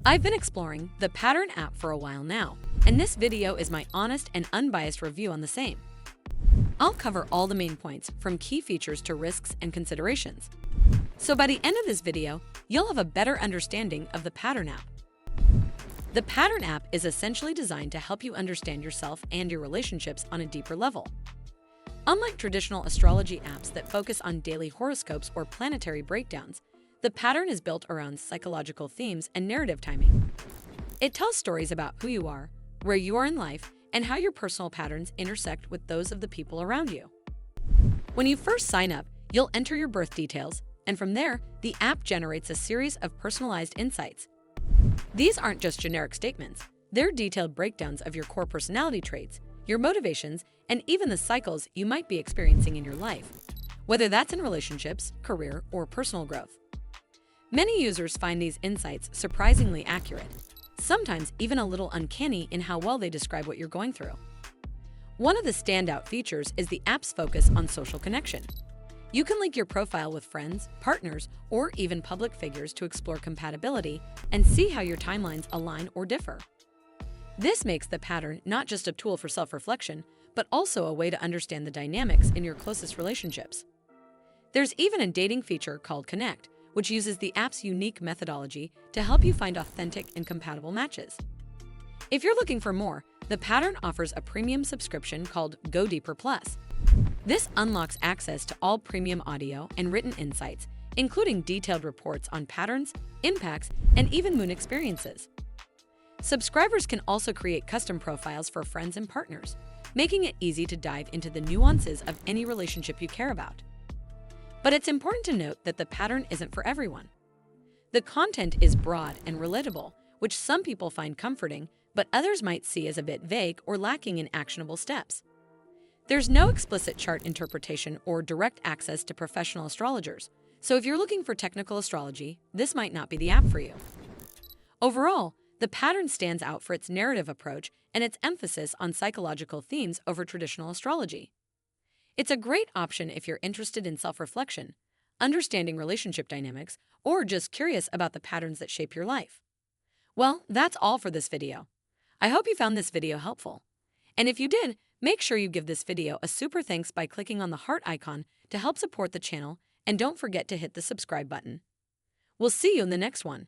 I've been exploring the Pattern app for a while now, and this video is my honest and unbiased review on the same. I'll cover all the main points, from key features to risks and considerations. So by the end of this video, you'll have a better understanding of the Pattern app. The Pattern app is essentially designed to help you understand yourself and your relationships on a deeper level. Unlike traditional astrology apps that focus on daily horoscopes or planetary breakdowns, the Pattern is built around psychological themes and narrative timing. It tells stories about who you are, where you are in life, and how your personal patterns intersect with those of the people around you. When you first sign up, you'll enter your birth details, and from there, the app generates a series of personalized insights. These aren't just generic statements, they're detailed breakdowns of your core personality traits, your motivations, and even the cycles you might be experiencing in your life, whether that's in relationships, career, or personal growth. Many users find these insights surprisingly accurate, sometimes even a little uncanny in how well they describe what you're going through. One of the standout features is the app's focus on social connection. You can link your profile with friends, partners, or even public figures to explore compatibility and see how your timelines align or differ. This makes the Pattern not just a tool for self-reflection, but also a way to understand the dynamics in your closest relationships. There's even a dating feature called Connect, which uses the app's unique methodology to help you find authentic and compatible matches. If you're looking for more, the Pattern offers a premium subscription called Go Deeper Plus. This unlocks access to all premium audio and written insights, including detailed reports on patterns, impacts, and even moon experiences. Subscribers can also create custom profiles for friends and partners, making it easy to dive into the nuances of any relationship you care about. But it's important to note that the Pattern isn't for everyone. The content is broad and relatable, which some people find comforting, but others might see as a bit vague or lacking in actionable steps. There's no explicit chart interpretation or direct access to professional astrologers, so if you're looking for technical astrology, this might not be the app for you. Overall, the Pattern stands out for its narrative approach and its emphasis on psychological themes over traditional astrology. It's a great option if you're interested in self-reflection, understanding relationship dynamics, or just curious about the patterns that shape your life. Well, that's all for this video. I hope you found this video helpful. And if you did, make sure you give this video a super thanks by clicking on the heart icon to help support the channel, and don't forget to hit the subscribe button. We'll see you in the next one.